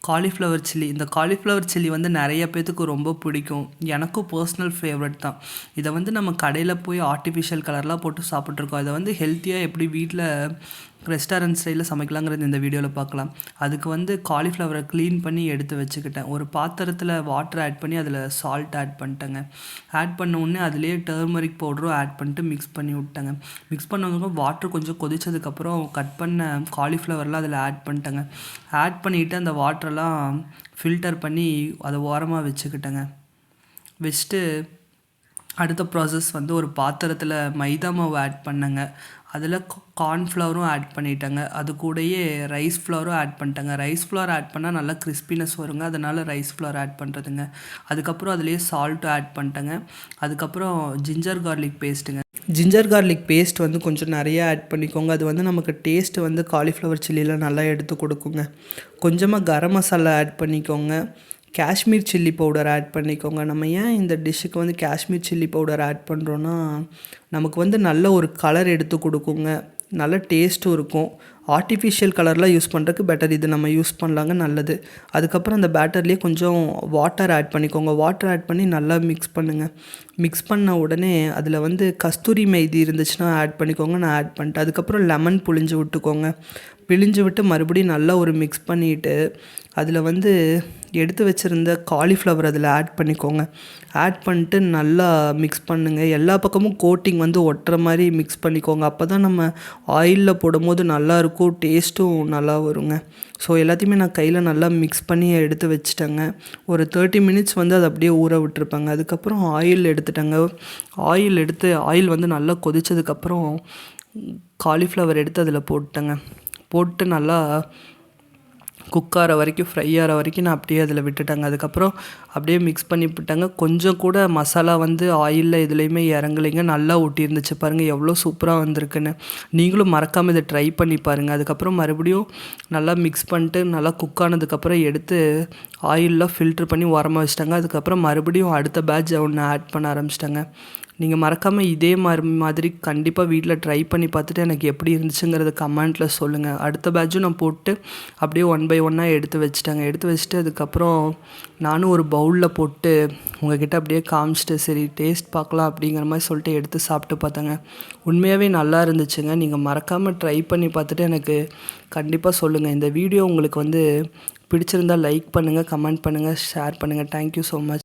Cauliflower chilli. இந்த cauliflower chilli வந்து நிறைய பேத்துக்கு ரொம்ப பிடிக்கும். எனக்கும் பர்சனல் ஃபேவரட் தான். இதை வந்து நம்ம கடையில் போய் ஆர்டிஃபிஷியல் கலர்லாம் போட்டு சாப்பிட்ருக்கோம். இதை வந்து ஹெல்த்தியாக எப்படி வீட்டில் ரெஸ்டாரண்ட் ஸ்டைலில் சமைக்கலாங்கிறது இந்த வீடியோவில் பார்க்கலாம். அதுக்கு வந்து காலிஃப்ளவரை க்ளீன் பண்ணி எடுத்து வச்சுக்கிட்டேன். ஒரு பாத்திரத்தில் வாட்டர் ஆட் பண்ணி அதில் சால்ட் ஆட் பண்ணிட்டேங்க. ஆட் பண்ண உடனே அதுலேயே டர்மரிக் பவுடரும் ஆட் பண்ணிட்டு மிக்ஸ் பண்ணி விட்டேங்க. மிக்ஸ் பண்ணதுக்கப்புறம் வாட்டர் கொஞ்சம் கொதிச்சதுக்கப்புறம் கட் பண்ண காலிஃப்ளவர்லாம் அதில் ஆட் பண்ணிட்டேங்க. ஆட் பண்ணிவிட்டு அந்த வாட்டரெல்லாம் ஃபில்டர் பண்ணி அதை ஓரமாக வச்சுக்கிட்டேங்க. வச்சுட்டு அடுத்த ப்ராசஸ் வந்து ஒரு பாத்திரத்தில் மைதா மாவு ஆட் பண்ணேங்க. அதில் கார்ன்ஃப்ளவரும் ஆட் பண்ணிட்டேங்க. அது கூடயே ரைஸ் ஃப்ளவரும் ஆட் பண்ணிட்டேங்க. ரைஸ் ஃப்ளவர் ஆட் பண்ணால் நல்லா கிறிஸ்பினஸ் வருங்க. அதனால் ரைஸ் ஃப்ளவர் ஆட் பண்ணுறதுங்க. அதுக்கப்புறம் அதுலேயே சால்ட்டும் ஆட் பண்ணிட்டேங்க. அதுக்கப்புறம் ஜிஞ்சர் கார்லிக் பேஸ்ட்டுங்க. ஜிஞ்சர் கார்லிக் பேஸ்ட் வந்து கொஞ்சம் நிறையா ஆட் பண்ணிக்கோங்க. அது வந்து நமக்கு டேஸ்ட்டு வந்து காலிஃப்ளவர் சில்லியில் நல்லா எடுத்து கொடுக்குங்க. கொஞ்சமாக கரம் மசாலா ஆட் பண்ணிக்கோங்க. காஷ்மீர் சில்லி பவுடர் ஆட் பண்ணிக்கோங்க. நம்ம ஏன் இந்த டிஷ்ஷுக்கு வந்து காஷ்மீர் சில்லி பவுடர் ஆட் பண்ணுறோன்னா, நமக்கு வந்து நல்ல ஒரு கலர் எடுத்து கொடுக்குங்க. நல்ல டேஸ்ட்டும் இருக்கும். ஆர்டிஃபிஷியல் கலர்லாம் யூஸ் பண்ணுறதுக்கு பெட்டர் இது நம்ம யூஸ் பண்ணலாங்க, நல்லது. அதுக்கப்புறம் அந்த பேட்டர்லேயே கொஞ்சம் வாட்டர் ஆட் பண்ணிக்கோங்க. வாட்டர் ஆட் பண்ணி நல்லா மிக்ஸ் பண்ணுங்கள். மிக்ஸ் பண்ண உடனே அதில் வந்து கஸ்தூரி மைதி இருந்துச்சுன்னா ஆட் பண்ணிக்கோங்க. நான் ஆட் பண்ணிட்டேன். அதுக்கப்புறம் லெமன் புழிஞ்சு விட்டுக்கோங்க. பிழிஞ்சு விட்டு மறுபடியும் நல்லா ஒரு மிக்ஸ் பண்ணிவிட்டு அதில் வந்து எடுத்து வச்சுருந்த காலிஃப்ளவர் அதில் ஆட் பண்ணிக்கோங்க. ஆட் பண்ணிட்டு நல்லா மிக்ஸ் பண்ணுங்கள். எல்லா பக்கமும் கோட்டிங் வந்து ஒட்டுற மாதிரி மிக்ஸ் பண்ணிக்கோங்க. அப்போ தான் நம்ம ஆயிலில் போடும்போது நல்லாயிருக்கும், டேஸ்ட்டும் நல்லா வருங்க. ஸோ எல்லாத்தையுமே நான் கையில் நல்லா மிக்ஸ் பண்ணி எடுத்து வச்சுட்டேங்க. ஒரு 30 மினிட்ஸ் வந்து அதை அப்படியே ஊற விட்டுருப்பாங்க. அதுக்கப்புறம் ஆயில் எடுத்துட்டேங்க. ஆயில் வந்து நல்லா கொதித்ததுக்கப்புறம் காலிஃப்ளவர் எடுத்து அதில் போட்டேங்க. போட்டு நல்லா குக் ஆகிற வரைக்கும், ஃப்ரை ஆகிற வரைக்கும் நான் அப்படியே அதில் விட்டுட்டேங்க. அதுக்கப்புறம் அப்படியே மிக்ஸ் பண்ணி விட்டாங்க. கொஞ்சம் கூட மசாலா வந்து ஆயிலில் எதுலேயுமே இறங்கலைங்க. நல்லா ஒட்டியிருந்துச்சு பாருங்கள், எவ்வளோ சூப்பராக வந்திருக்குன்னு. நீங்களும் மறக்காமல் இதை ட்ரை பண்ணி பாருங்கள். அதுக்கப்புறம் மறுபடியும் நல்லா மிக்ஸ் பண்ணிட்டு நல்லா குக் ஆனதுக்கப்புறம் எடுத்து ஆயிலில் ஃபில்ட்ரு பண்ணி ஓரமாக வச்சுட்டாங்க. அதுக்கப்புறம் மறுபடியும் அடுத்த பேட்ச் ஒன்று ஆட் பண்ண ஆரம்பிச்சிட்டாங்க. நீங்கள் மறக்காமல் இதே மாதிரி கண்டிப்பாக வீட்டில் ட்ரை பண்ணி பார்த்துட்டு எனக்கு எப்படி இருந்துச்சுங்கிறத கமெண்ட்டில் சொல்லுங்கள். அடுத்த பேட்சும் நான் போட்டு அப்படியே 1 by 1 எடுத்து வச்சுட்டாங்க. எடுத்து வச்சுட்டு அதுக்கப்புறம் நானும் ஒரு பவுலில் போட்டு உங்கள்கிட்ட அப்படியே காமிச்சிட்டு சரி டேஸ்ட் பார்க்கலாம் அப்படிங்கிற மாதிரி சொல்லிட்டு எடுத்து சாப்பிட்டு பார்த்தாங்க. உண்மையாகவே நல்லா இருந்துச்சுங்க. நீங்கள் மறக்காமல் ட்ரை பண்ணி பார்த்துட்டு எனக்கு கண்டிப்பாக சொல்லுங்கள். இந்த வீடியோ உங்களுக்கு வந்து பிடிச்சிருந்தால் லைக் பண்ணுங்கள், கமெண்ட் பண்ணுங்கள், ஷேர் பண்ணுங்கள். Thank you so much.